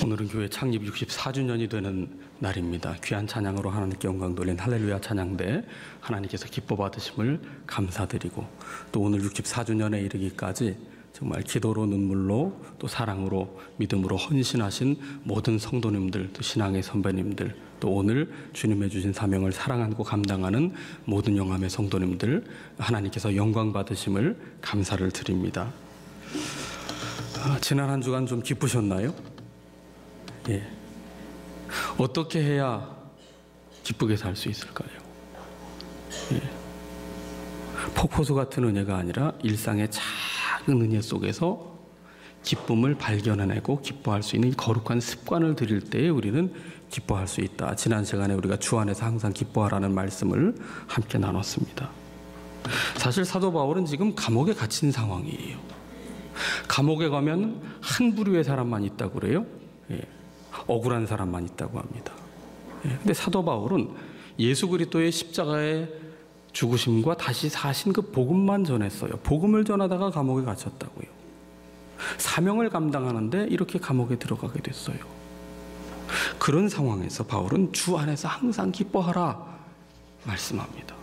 오늘은 교회 창립 64주년이 되는 날입니다. 귀한 찬양으로 하나님께 영광 돌린 할렐루야 찬양대 하나님께서 기뻐 받으심을 감사드리고, 또 오늘 64주년에 이르기까지 정말 기도로 눈물로 또 사랑으로 믿음으로 헌신하신 모든 성도님들, 또 신앙의 선배님들, 또 오늘 주님의 주신 사명을 사랑하고 감당하는 모든 영함의 성도님들, 하나님께서 영광 받으심을 감사를 드립니다. 지난 한 주간 좀 기쁘셨나요? 예. 어떻게 해야 기쁘게 살 수 있을까요? 예. 폭포수 같은 은혜가 아니라 일상의 작은 은혜 속에서 기쁨을 발견해내고 기뻐할 수 있는 거룩한 습관을 들일 때에 우리는 기뻐할 수 있다. 지난 시간에 우리가 주 안에서 항상 기뻐하라는 말씀을 함께 나눴습니다. 사실 사도 바울은 지금 감옥에 갇힌 상황이에요. 감옥에 가면 한 부류의 사람만 있다고 그래요. 예. 억울한 사람만 있다고 합니다. 근데 사도 바울은 예수 그리스도의 십자가의 죽으심과 다시 사신 그 복음만 전했어요. 복음을 전하다가 감옥에 갇혔다고요. 사명을 감당하는데 이렇게 감옥에 들어가게 됐어요. 그런 상황에서 바울은 주 안에서 항상 기뻐하라 말씀합니다.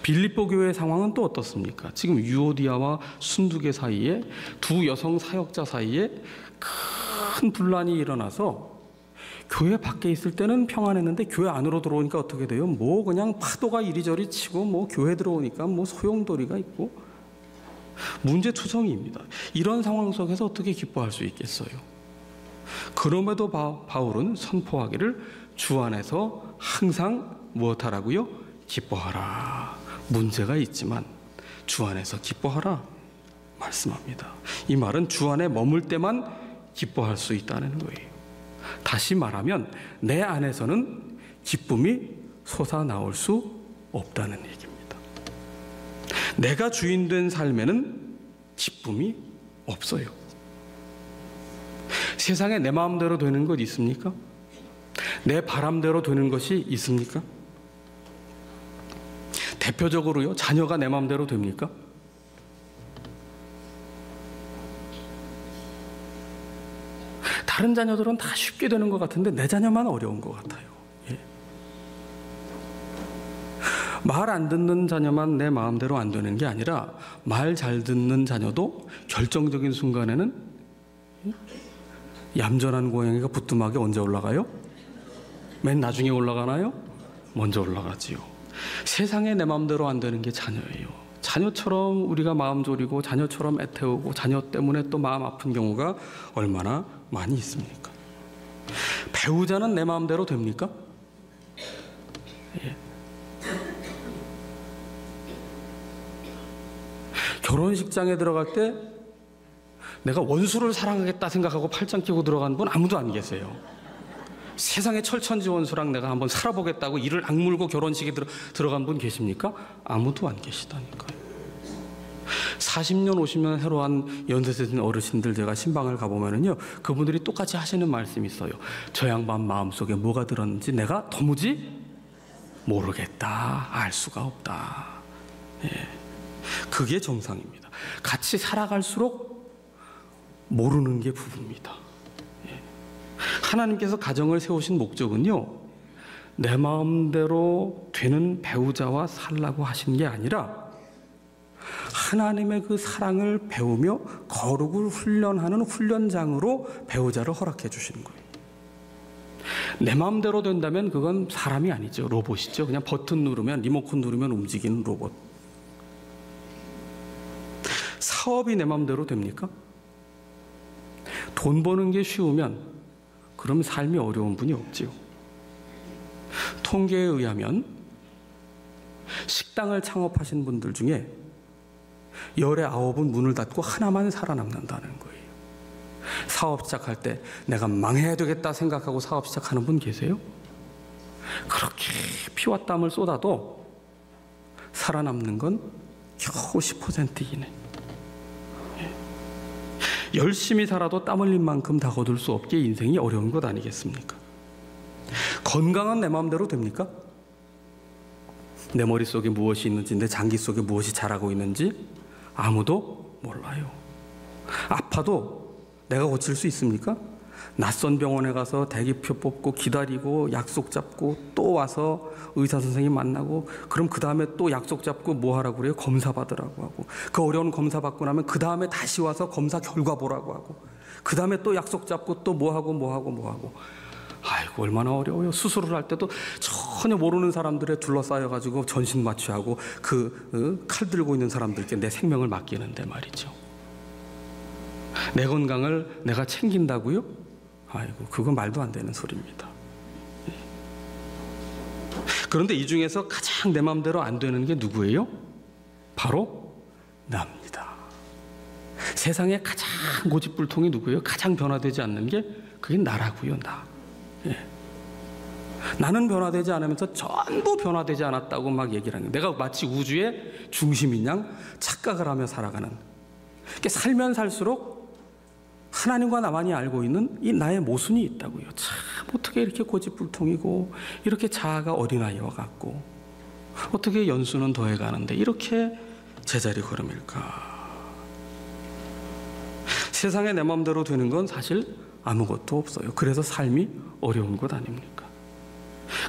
빌립보 교회의 상황은 또 어떻습니까? 지금 유오디아와 순두계 사이에 두 여성 사역자 사이에 큰 분란이 일어나서 교회 밖에 있을 때는 평안했는데 교회 안으로 들어오니까 어떻게 돼요? 뭐 그냥 파도가 이리저리 치고 뭐 교회 들어오니까 뭐 소용돌이가 있고 문제투성이입니다. 이런 상황 속에서 어떻게 기뻐할 수 있겠어요? 그럼에도 바울은 선포하기를 주 안에서 항상 무엇하라고요? 기뻐하라. 문제가 있지만 주 안에서 기뻐하라 말씀합니다. 이 말은 주 안에 머물 때만 기뻐할 수 있다는 거예요. 다시 말하면 내 안에서는 기쁨이 솟아나올 수 없다는 얘기입니다. 내가 주인된 삶에는 기쁨이 없어요. 세상에 내 마음대로 되는 것 있습니까? 내 바람대로 되는 것이 있습니까? 대표적으로요, 자녀가 내 마음대로 됩니까? 다른 자녀들은 다 쉽게 되는 것 같은데 내 자녀만 어려운 것 같아요. 예. 말 안 듣는 자녀만 내 마음대로 안 되는 게 아니라 말 잘 듣는 자녀도 결정적인 순간에는 얌전한 고양이가 부뚜막에 언제 올라가요? 맨 나중에 올라가나요? 먼저 올라가지요. 세상에 내 마음대로 안 되는 게 자녀예요. 자녀처럼 우리가 마음 졸이고 자녀처럼 애태우고 자녀 때문에 또 마음 아픈 경우가 얼마나 많이 있습니까? 배우자는 내 마음대로 됩니까? 예. 결혼식장에 들어갈 때 내가 원수를 사랑하겠다 생각하고 팔짱 끼고 들어간 분 아무도 안 계세요. 세상에 철천지 원수랑 내가 한번 살아보겠다고 이를 악물고 결혼식에 들어간 분 계십니까? 아무도 안 계시다니까요. 40년 50년 해로한 연세 드신 어르신들 제가 신방을 가보면은요, 그분들이 똑같이 하시는 말씀이 있어요. 저 양반 마음속에 뭐가 들었는지 내가 도무지 모르겠다, 알 수가 없다. 예. 그게 정상입니다. 같이 살아갈수록 모르는 게 부부입니다. 예. 하나님께서 가정을 세우신 목적은요, 내 마음대로 되는 배우자와 살라고 하신 게 아니라 하나님의 그 사랑을 배우며 거룩을 훈련하는 훈련장으로 배우자를 허락해 주시는 거예요. 내 마음대로 된다면 그건 사람이 아니죠. 로봇이죠. 그냥 버튼 누르면, 리모컨 누르면 움직이는 로봇. 사업이 내 마음대로 됩니까? 돈 버는 게 쉬우면 그럼 삶이 어려운 분이 없지요. 통계에 의하면 식당을 창업하신 분들 중에 열의 9은 문을 닫고 하나만 살아남는다는 거예요. 사업 시작할 때 내가 망해야 되겠다 생각하고 사업 시작하는 분 계세요? 그렇게 피와 땀을 쏟아도 살아남는 건 겨우 10%이네. 열심히 살아도 땀 흘린 만큼 다 거둘 수 없게 인생이 어려운 것 아니겠습니까? 건강은 내 마음대로 됩니까? 내 머릿속에 무엇이 있는지, 내 장기 속에 무엇이 자라고 있는지 아무도 몰라요. 아파도 내가 고칠 수 있습니까? 낯선 병원에 가서 대기표 뽑고 기다리고 약속 잡고 또 와서 의사 선생님 만나고 그럼 그 다음에 또 약속 잡고 뭐 하라고 그래요? 검사 받으라고 하고 그 어려운 검사 받고 나면 그 다음에 다시 와서 검사 결과 보라고 하고 그 다음에 또 약속 잡고 또 뭐 하고 아이고 얼마나 어려워요. 수술을 할 때도 전혀 모르는 사람들에 둘러싸여가지고 전신 마취하고 그 칼 들고 있는 사람들께 내 생명을 맡기는데 말이죠. 내 건강을 내가 챙긴다고요? 아이고 그건 말도 안 되는 소리입니다. 그런데 이 중에서 가장 내 마음대로 안 되는 게 누구예요? 바로 나입니다. 세상에 가장 고집불통이 누구예요? 가장 변화되지 않는 게 그게 나라고요. 나. 나는 변화되지 않으면서 전부 변화되지 않았다고 막 얘기를 하는 거예요. 내가 마치 우주의 중심인 양 착각을 하며 살아가는. 그러니까 살면 살수록 하나님과 나만이 알고 있는 이 나의 모순이 있다고요. 참 어떻게 이렇게 고집불통이고 이렇게 자아가 어린아이와 같고 어떻게 연수는 더해가는데 이렇게 제자리 걸음일까. 세상에 내 마음대로 되는 건 사실 아무것도 없어요. 그래서 삶이 어려운 것 아닙니까?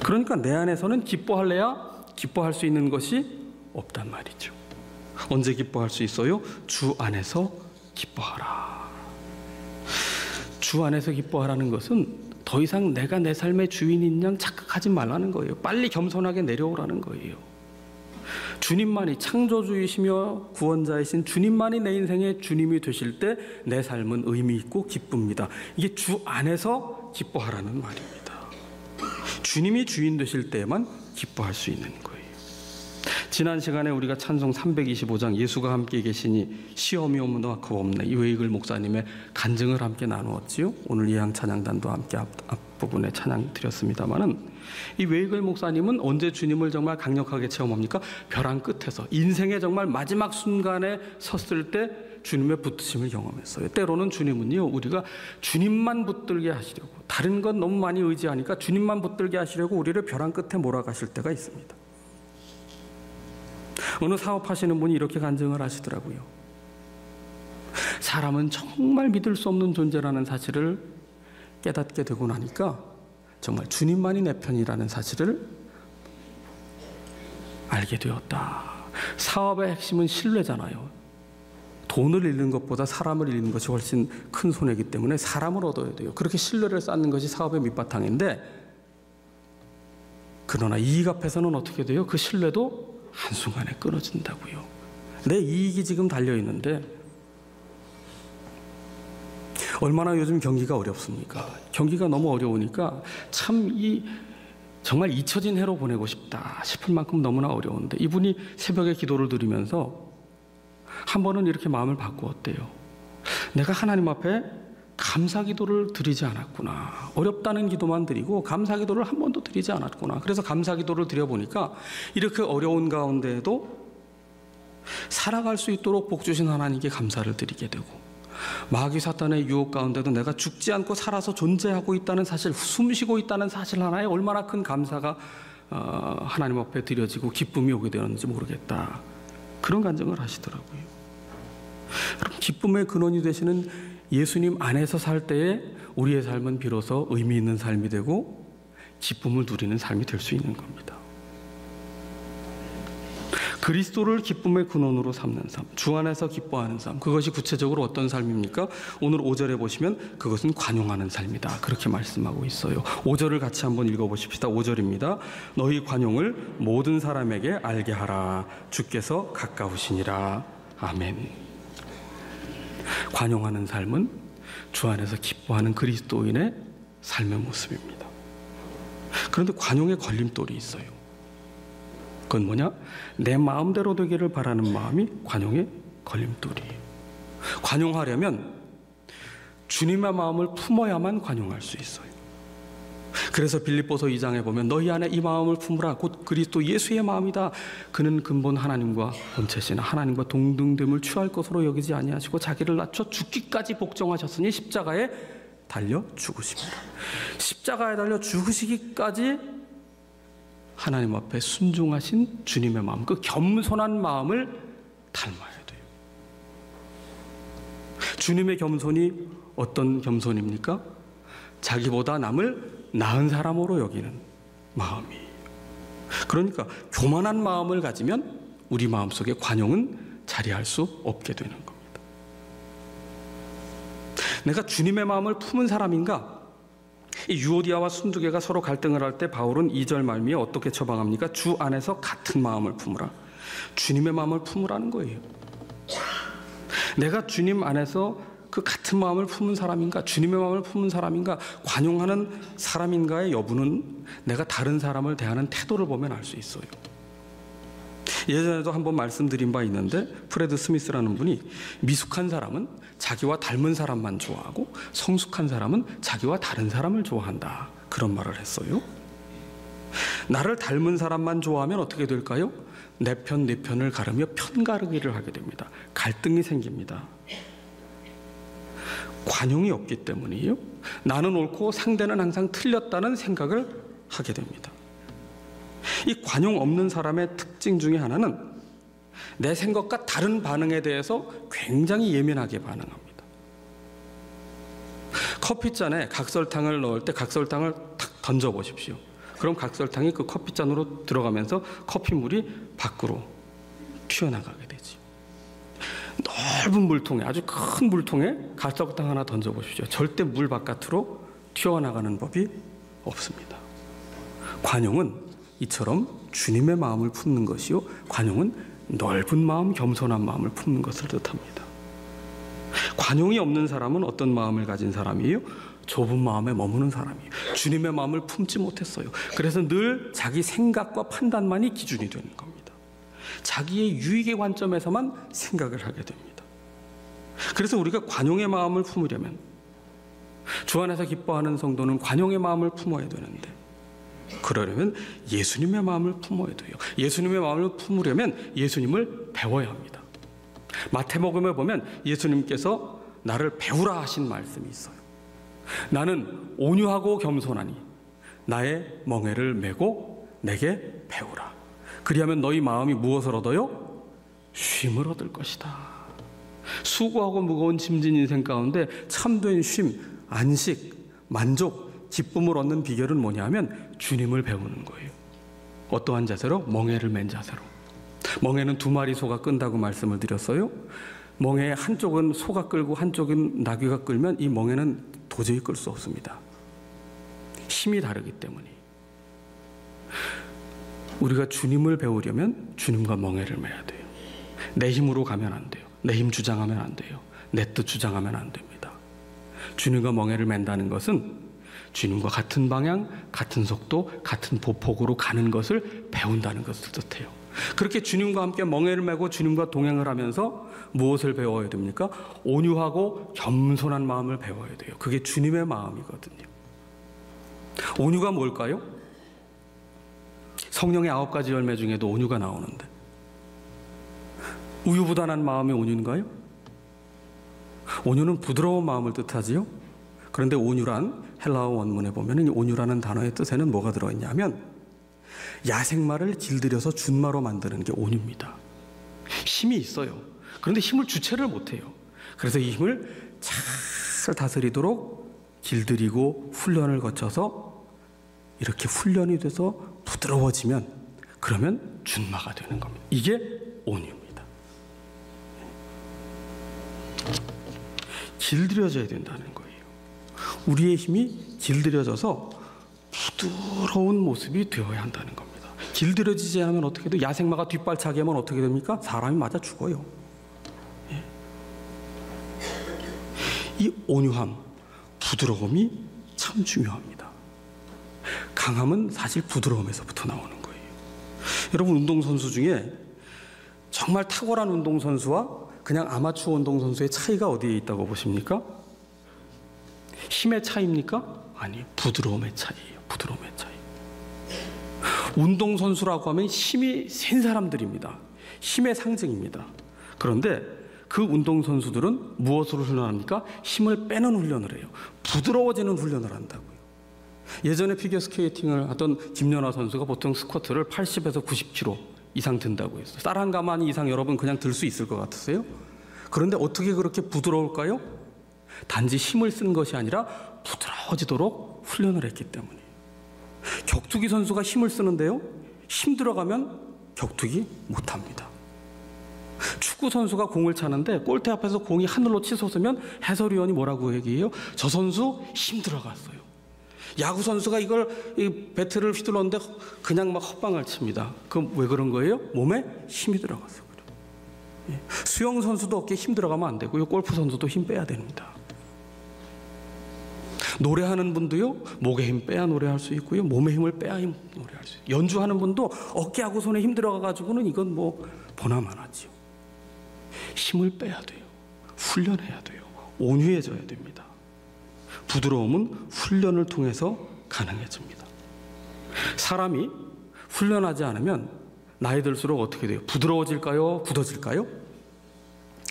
그러니까 내 안에서는 기뻐할래야 기뻐할 수 있는 것이 없단 말이죠. 언제 기뻐할 수 있어요? 주 안에서 기뻐하라. 주 안에서 기뻐하라는 것은 더 이상 내가 내 삶의 주인인 양 착각하지 말라는 거예요. 빨리 겸손하게 내려오라는 거예요. 주님만이 창조주이시며 구원자이신 주님만이 내 인생의 주님이 되실 때 내 삶은 의미 있고 기쁩니다. 이게 주 안에서 기뻐하라는 말입니다. 주님이 주인 되실 때에만 기뻐할 수 있는 거예요. 지난 시간에 우리가 찬송 325장 예수가 함께 계시니 시험이 없네 이 웨이글 목사님의 간증을 함께 나누었지요. 오늘 예향 찬양단도 함께 앞부분에 찬양 드렸습니다마는 이 웨이글 목사님은 언제 주님을 정말 강력하게 체험합니까? 벼랑 끝에서 인생의 정말 마지막 순간에 섰을 때 주님의 붙드심을 경험했어요. 때로는 주님은요 우리가 주님만 붙들게 하시려고 다른 건 너무 많이 의지하니까 주님만 붙들게 하시려고 우리를 벼랑 끝에 몰아가실 때가 있습니다. 어느 사업하시는 분이 이렇게 간증을 하시더라고요. 사람은 정말 믿을 수 없는 존재라는 사실을 깨닫게 되고 나니까 정말 주님만이 내 편이라는 사실을 알게 되었다. 사업의 핵심은 신뢰잖아요. 돈을 잃는 것보다 사람을 잃는 것이 훨씬 큰 손해이기 때문에 사람을 얻어야 돼요. 그렇게 신뢰를 쌓는 것이 사업의 밑바탕인데 그러나 이익 앞에서는 어떻게 돼요? 그 신뢰도 한순간에 끊어진다고요. 내 이익이 지금 달려있는데 얼마나 요즘 경기가 어렵습니까? 경기가 너무 어려우니까 참 정말 잊혀진 해로 보내고 싶다 싶을 만큼 너무나 어려운데 이분이 새벽에 기도를 드리면서 한 번은 이렇게 마음을 바꾸었대요. 내가 하나님 앞에 감사 기도를 드리지 않았구나. 어렵다는 기도만 드리고 감사 기도를 한 번도 드리지 않았구나. 그래서 감사 기도를 드려보니까 이렇게 어려운 가운데에도 살아갈 수 있도록 복 주신 하나님께 감사를 드리게 되고 마귀 사탄의 유혹 가운데도 내가 죽지 않고 살아서 존재하고 있다는 사실, 숨쉬고 있다는 사실 하나에 얼마나 큰 감사가 하나님 앞에 드려지고 기쁨이 오게 되었는지 모르겠다. 그런 간증을 하시더라고요. 그럼 기쁨의 근원이 되시는 예수님 안에서 살 때에 우리의 삶은 비로소 의미 있는 삶이 되고 기쁨을 누리는 삶이 될 수 있는 겁니다. 그리스도를 기쁨의 근원으로 삼는 삶, 주 안에서 기뻐하는 삶, 그것이 구체적으로 어떤 삶입니까? 오늘 5절에 보시면 그것은 관용하는 삶이다. 그렇게 말씀하고 있어요. 5절을 같이 한번 읽어보십시다. 5절입니다. 너희 관용을 모든 사람에게 알게 하라. 주께서 가까우시니라. 아멘. 관용하는 삶은 주 안에서 기뻐하는 그리스도인의 삶의 모습입니다. 그런데 관용의 걸림돌이 있어요. 그건 뭐냐? 내 마음대로 되기를 바라는 마음이 관용의 걸림돌이에요. 관용하려면 주님의 마음을 품어야만 관용할 수 있어요. 그래서 빌립보서 2장에 보면 너희 안에 이 마음을 품으라. 곧 그리스도 예수의 마음이다. 그는 근본 하나님과 본체시나 하나님과 동등됨을 취할 것으로 여기지 아니하시고 자기를 낮춰 죽기까지 복종하셨으니 십자가에 달려 죽으십니다. 십자가에 달려 죽으시기까지 하나님 앞에 순종하신 주님의 마음, 그 겸손한 마음을 닮아야 돼요. 주님의 겸손이 어떤 겸손입니까? 자기보다 남을 나은 사람으로 여기는 마음이에요. 그러니까 교만한 마음을 가지면 우리 마음속에 관용은 자리할 수 없게 되는 겁니다. 내가 주님의 마음을 품은 사람인가? 이 유오디아와 순두개가 서로 갈등을 할 때 바울은 2절 말미에 어떻게 처방합니까? 주 안에서 같은 마음을 품으라. 주님의 마음을 품으라는 거예요. 내가 주님 안에서 그 같은 마음을 품은 사람인가? 주님의 마음을 품은 사람인가? 관용하는 사람인가의 여부는 내가 다른 사람을 대하는 태도를 보면 알 수 있어요. 예전에도 한번 말씀드린 바 있는데 프레드 스미스라는 분이 미숙한 사람은 자기와 닮은 사람만 좋아하고 성숙한 사람은 자기와 다른 사람을 좋아한다, 그런 말을 했어요. 나를 닮은 사람만 좋아하면 어떻게 될까요? 내 편, 네 편을 가르며 편가르기를 하게 됩니다. 갈등이 생깁니다. 관용이 없기 때문이에요. 나는 옳고 상대는 항상 틀렸다는 생각을 하게 됩니다. 이 관용 없는 사람의 특징 중에 하나는 내 생각과 다른 반응에 대해서 굉장히 예민하게 반응합니다. 커피잔에 각설탕을 넣을 때 각설탕을 탁 던져보십시오. 그럼 각설탕이 그 커피잔으로 들어가면서 커피물이 밖으로 튀어나가게 되죠. 넓은 물통에, 아주 큰 물통에 각설탕 하나 던져보십시오. 절대 물 바깥으로 튀어나가는 법이 없습니다. 관용은 이처럼 주님의 마음을 품는 것이요, 관용은 넓은 마음, 겸손한 마음을 품는 것을 뜻합니다. 관용이 없는 사람은 어떤 마음을 가진 사람이에요? 좁은 마음에 머무는 사람이에요. 주님의 마음을 품지 못했어요. 그래서 늘 자기 생각과 판단만이 기준이 되는 겁니다. 자기의 유익의 관점에서만 생각을 하게 됩니다. 그래서 우리가 관용의 마음을 품으려면, 주 안에서 기뻐하는 성도는 관용의 마음을 품어야 되는데, 그러려면 예수님의 마음을 품어야 돼요. 예수님의 마음을 품으려면 예수님을 배워야 합니다. 마태복음에 보면 예수님께서 나를 배우라 하신 말씀이 있어요. 나는 온유하고 겸손하니 나의 멍에를 메고 내게 배우라. 그리하면 너희 마음이 무엇을 얻어요? 쉼을 얻을 것이다. 수고하고 무거운 짐진 인생 가운데 참된 쉼, 안식, 만족, 기쁨을 얻는 비결은 뭐냐면 주님을 배우는 거예요. 어떠한 자세로? 멍에를 맨 자세로. 멍에는 2마리 소가 끈다고 말씀을 드렸어요. 멍에 한쪽은 소가 끌고 한쪽은 나귀가 끌면 이 멍에는 도저히 끌 수 없습니다. 힘이 다르기 때문에. 우리가 주님을 배우려면 주님과 멍에를 매야 돼요. 내 힘으로 가면 안 돼요. 내 힘 주장하면 안 돼요. 내 뜻 주장하면 안 됩니다. 주님과 멍에를 맨다는 것은 주님과 같은 방향, 같은 속도, 같은 보폭으로 가는 것을 배운다는 것을 뜻해요. 그렇게 주님과 함께 멍에를 메고 주님과 동행을 하면서 무엇을 배워야 됩니까? 온유하고 겸손한 마음을 배워야 돼요. 그게 주님의 마음이거든요. 온유가 뭘까요? 성령의 9가지 열매 중에도 온유가 나오는데, 우유부단한 마음이 온유인가요? 온유는 부드러운 마음을 뜻하지요. 그런데 온유란 헬라어 원문에 보면 이 온유라는 단어의 뜻에는 뭐가 들어있냐면 야생마를 길들여서 준마로 만드는 게 온유입니다. 힘이 있어요. 그런데 힘을 주체를 못해요. 그래서 이 힘을 잘 다스리도록 길들이고 훈련을 거쳐서 이렇게 훈련이 돼서 부드러워지면, 그러면 준마가 되는 겁니다. 이게 온유입니다. 길들여져야 된다는 거예요. 우리의 힘이 길들여져서 부드러운 모습이 되어야 한다는 겁니다. 길들여지지 않으면 어떻게 돼요? 야생마가 뒷발차기 하면 어떻게 됩니까? 사람이 맞아 죽어요. 예. 이 온유함, 부드러움이 참 중요합니다. 강함은 사실 부드러움에서부터 나오는 거예요. 여러분, 운동선수 중에 정말 탁월한 운동선수와 그냥 아마추어 운동선수의 차이가 어디에 있다고 보십니까? 힘의 차이입니까? 아니, 부드러움의 차이예요. 부드러움의 차이. 운동선수라고 하면 힘이 센 사람들입니다. 힘의 상징입니다. 그런데 그 운동선수들은 무엇으로 훈련합니까? 힘을 빼는 훈련을 해요. 부드러워지는 훈련을 한다고요. 예전에 피겨스케이팅을 하던 김연아 선수가 보통 스쿼트를 80에서 90kg 이상 든다고 했어요. 쌀 한 가마니 이상 여러분 그냥 들 수 있을 것 같으세요? 그런데 어떻게 그렇게 부드러울까요? 단지 힘을 쓴 것이 아니라 부드러워지도록 훈련을 했기 때문이에요. 격투기 선수가 힘을 쓰는데요, 힘 들어가면 격투기 못합니다. 축구 선수가 공을 차는데 골대 앞에서 공이 하늘로 치솟으면 해설위원이 뭐라고 얘기해요? 저 선수 힘 들어갔어요. 야구 선수가 이 배트를 휘둘렀는데 그냥 막 헛방을 칩니다. 그럼 왜 그런 거예요? 몸에 힘이 들어갔어요. 수영 선수도 어깨에 힘 들어가면 안 되고요. 골프 선수도 힘 빼야 됩니다. 노래하는 분도요, 목에 힘 빼야 노래할 수 있고요, 몸에 힘을 빼야 노래할 수 있어요. 연주하는 분도 어깨하고 손에 힘 들어가가지고는 이건 뭐 보나마나지요. 힘을 빼야 돼요. 훈련해야 돼요. 온유해져야 됩니다. 부드러움은 훈련을 통해서 가능해집니다. 사람이 훈련하지 않으면 나이 들수록 어떻게 돼요? 부드러워질까요? 굳어질까요?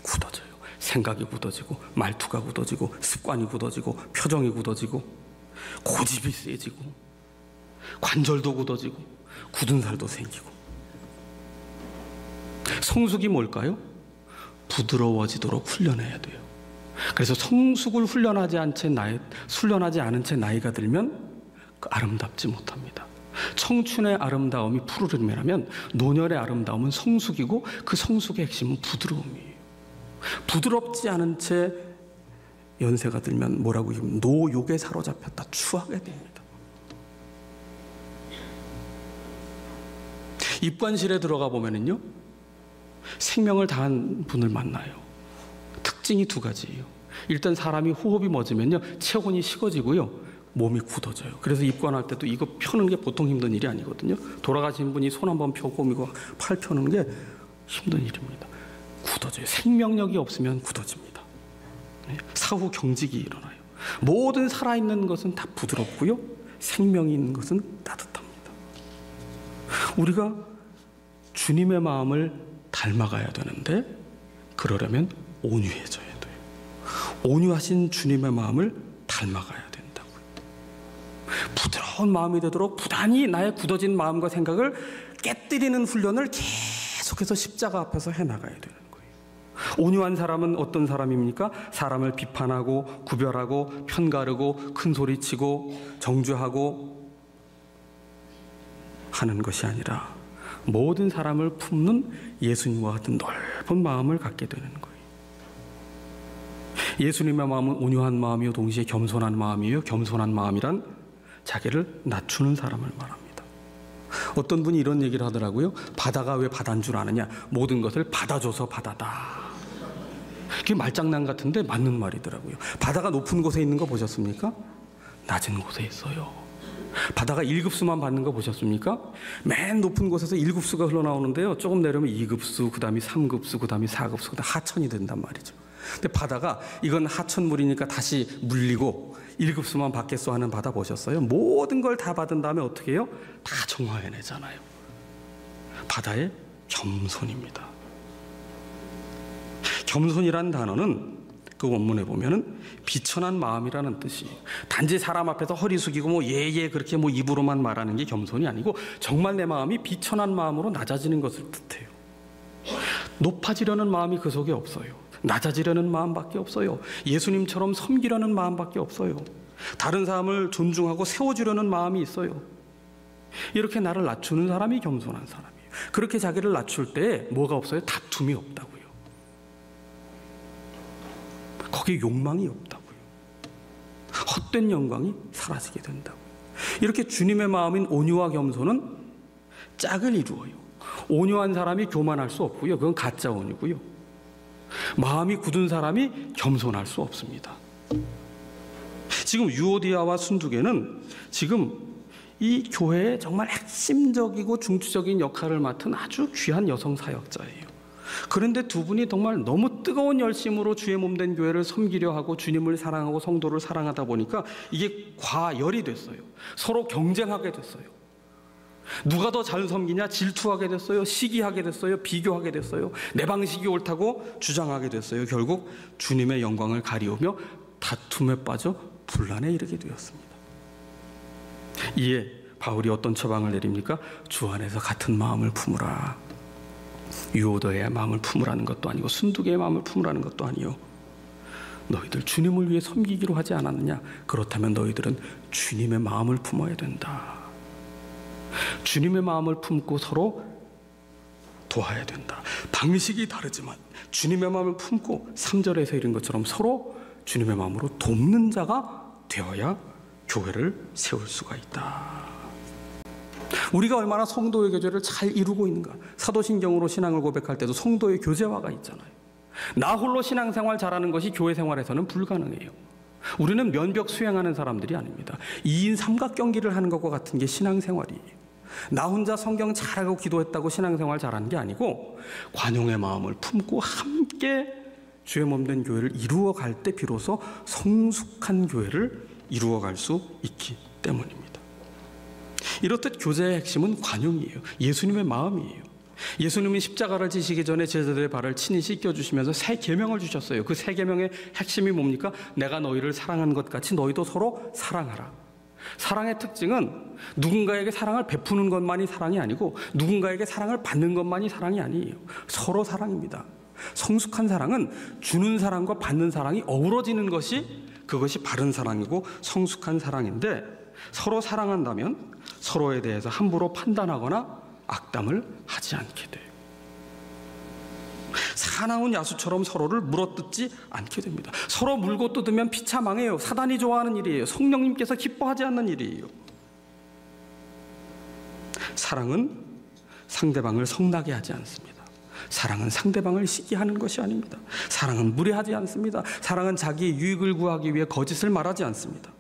굳어져요. 생각이 굳어지고, 말투가 굳어지고, 습관이 굳어지고, 표정이 굳어지고, 고집이 세지고, 관절도 굳어지고, 굳은 살도 생기고. 성숙이 뭘까요? 부드러워지도록 훈련해야 돼요. 그래서 성숙을 훈련하지 않은 채 나이가 들면 아름답지 못합니다. 청춘의 아름다움이 푸르름이라면 노년의 아름다움은 성숙이고, 그 성숙의 핵심은 부드러움이에요. 부드럽지 않은 채 연세가 들면 뭐라고 얘기하면 노욕에 사로잡혔다, 추하게 됩니다. 입관실에 들어가 보면은요, 생명을 다한 분을 만나요. 특징이 두 가지예요. 일단 사람이 호흡이 멎으면요, 체온이 식어지고요, 몸이 굳어져요. 그래서 입관할 때도 이거 펴는 게 보통 힘든 일이 아니거든요. 돌아가신 분이 손 한번 펴고 이거 팔 펴는 게 힘든 일입니다. 굳어져요. 생명력이 없으면 굳어집니다. 사후 경직이 일어나요. 모든 살아있는 것은 다 부드럽고요, 생명이 있는 것은 따뜻합니다. 우리가 주님의 마음을 닮아가야 되는데, 그러려면 온유해져야 돼요. 온유하신 주님의 마음을 닮아가야 된다고요. 부드러운 마음이 되도록 부단히 나의 굳어진 마음과 생각을 깨뜨리는 훈련을 계속해서 십자가 앞에서 해나가야 되는 거예요. 온유한 사람은 어떤 사람입니까? 사람을 비판하고 구별하고 편가르고 큰소리치고 정죄하고 하는 것이 아니라 모든 사람을 품는 예수님과 같은 넓은 마음을 갖게 되는 거예요. 예수님의 마음은 온유한 마음이요, 동시에 겸손한 마음이에요. 겸손한 마음이란 자기를 낮추는 사람을 말합니다. 어떤 분이 이런 얘기를 하더라고요. 바다가 왜 바다인 줄 아느냐? 모든 것을 받아줘서 바다다. 그게 말장난 같은데 맞는 말이더라고요. 바다가 높은 곳에 있는 거 보셨습니까? 낮은 곳에 있어요. 바다가 1급수만 받는 거 보셨습니까? 맨 높은 곳에서 1급수가 흘러나오는데요, 조금 내려면 2급수, 그 다음에 3급수, 그 다음에 4급수, 그 다음에 하천이 된단 말이죠. 근데 바다가 이건 하천물이니까 다시 물리고 1급수만 받겠어 하는 바다 보셨어요? 모든 걸 다 받은 다음에 어떻게 해요? 다 정화해내잖아요. 바다의 겸손입니다. 겸손이라는 단어는 그 원문에 보면은 비천한 마음이라는 뜻이에요. 단지 사람 앞에서 허리 숙이고 뭐 예예 그렇게 뭐 입으로만 말하는 게 겸손이 아니고, 정말 내 마음이 비천한 마음으로 낮아지는 것을 뜻해요. 높아지려는 마음이 그 속에 없어요. 낮아지려는 마음밖에 없어요. 예수님처럼 섬기려는 마음밖에 없어요. 다른 사람을 존중하고 세워주려는 마음이 있어요. 이렇게 나를 낮추는 사람이 겸손한 사람이에요. 그렇게 자기를 낮출 때 뭐가 없어요? 다툼이 없다고요. 거기에 욕망이 없다고요. 헛된 영광이 사라지게 된다고요. 이렇게 주님의 마음인 온유와 겸손은 짝을 이루어요. 온유한 사람이 교만할 수 없고요, 그건 가짜 온유고요. 마음이 굳은 사람이 겸손할 수 없습니다. 지금 유오디아와 순두계는 지금 이 교회의 정말 핵심적이고 중추적인 역할을 맡은 아주 귀한 여성 사역자예요. 그런데 두 분이 정말 너무 뜨거운 열심으로 주의 몸된 교회를 섬기려 하고 주님을 사랑하고 성도를 사랑하다 보니까 이게 과열이 됐어요. 서로 경쟁하게 됐어요. 누가 더 잘 섬기냐 질투하게 됐어요. 시기하게 됐어요. 비교하게 됐어요. 내 방식이 옳다고 주장하게 됐어요. 결국 주님의 영광을 가리우며 다툼에 빠져 분란에 이르게 되었습니다. 이에 바울이 어떤 처방을 내립니까? 주 안에서 같은 마음을 품으라. 유오도의 마음을 품으라는 것도 아니고 순두계의 마음을 품으라는 것도 아니요, 너희들 주님을 위해 섬기기로 하지 않았느냐? 그렇다면 너희들은 주님의 마음을 품어야 된다. 주님의 마음을 품고 서로 도와야 된다. 방식이 다르지만 주님의 마음을 품고 3절에서 이런 것처럼 서로 주님의 마음으로 돕는 자가 되어야 교회를 세울 수가 있다. 우리가 얼마나 성도의 교제를 잘 이루고 있는가. 사도신경으로 신앙을 고백할 때도 성도의 교제화가 있잖아요. 나 홀로 신앙생활 잘하는 것이 교회 생활에서는 불가능해요. 우리는 면벽 수행하는 사람들이 아닙니다. 2인 삼각경기를 하는 것과 같은 게 신앙생활이에요. 나 혼자 성경 잘하고 기도했다고 신앙생활 잘하는 게 아니고 관용의 마음을 품고 함께 주의 몸된 교회를 이루어갈 때 비로소 성숙한 교회를 이루어갈 수 있기 때문입니다. 이렇듯 교제의 핵심은 관용이에요. 예수님의 마음이에요. 예수님이 십자가를 지시기 전에 제자들의 발을 친히 씻겨주시면서 새 계명을 주셨어요. 그 새 계명의 핵심이 뭡니까? 내가 너희를 사랑한 것 같이 너희도 서로 사랑하라. 사랑의 특징은 누군가에게 사랑을 베푸는 것만이 사랑이 아니고 누군가에게 사랑을 받는 것만이 사랑이 아니에요. 서로 사랑입니다. 성숙한 사랑은 주는 사랑과 받는 사랑이 어우러지는 것이 그것이 바른 사랑이고 성숙한 사랑인데, 서로 사랑한다면 서로에 대해서 함부로 판단하거나 악담을 하지 않게 돼요. 사나운 야수처럼 서로를 물어뜯지 않게 됩니다. 서로 물고 뜯으면 피차 망해요. 사단이 좋아하는 일이에요. 성령님께서 기뻐하지 않는 일이에요. 사랑은 상대방을 성나게 하지 않습니다. 사랑은 상대방을 시기하는 것이 아닙니다. 사랑은 무례하지 않습니다. 사랑은 자기의 유익을 구하기 위해 거짓을 말하지 않습니다.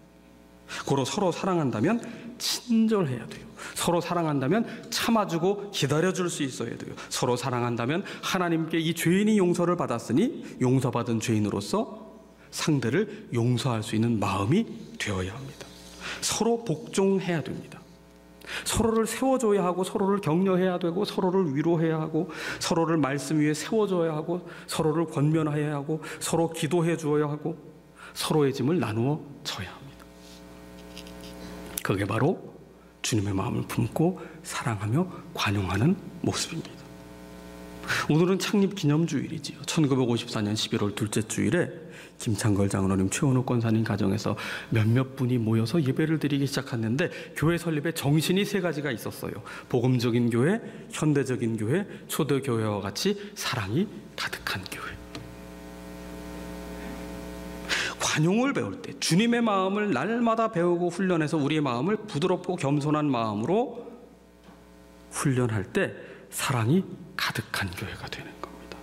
고로 서로 사랑한다면 친절해야 돼요. 서로 사랑한다면 참아주고 기다려줄 수 있어야 돼요. 서로 사랑한다면 하나님께 이 죄인이 용서를 받았으니 용서받은 죄인으로서 상대를 용서할 수 있는 마음이 되어야 합니다. 서로 복종해야 됩니다. 서로를 세워줘야 하고 서로를 격려해야 되고 서로를 위로해야 하고 서로를 말씀 위에 세워줘야 하고 서로를 권면해야 하고 서로 기도해 주어야 하고 서로의 짐을 나누어 져야 합니다. 그게 바로 주님의 마음을 품고 사랑하며 관용하는 모습입니다. 오늘은 창립 기념주일이지요. 1954년 11월 둘째 주일에 김창걸 장로님, 최원욱 권사님 가정에서 몇몇 분이 모여서 예배를 드리기 시작했는데 교회 설립에 정신이 세 가지가 있었어요. 복음적인 교회, 현대적인 교회, 초대교회와 같이 사랑이 가득한 교회. 관용을 배울 때 주님의 마음을 날마다 배우고 훈련해서 우리의 마음을 부드럽고 겸손한 마음으로 훈련할 때 사랑이 가득한 교회가 되는 겁니다.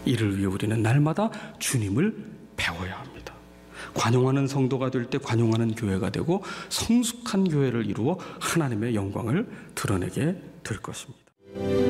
이를 위해 우리는 날마다 주님을 배워야 합니다. 관용하는 성도가 될 때 관용하는 교회가 되고 성숙한 교회를 이루어 하나님의 영광을 드러내게 될 것입니다.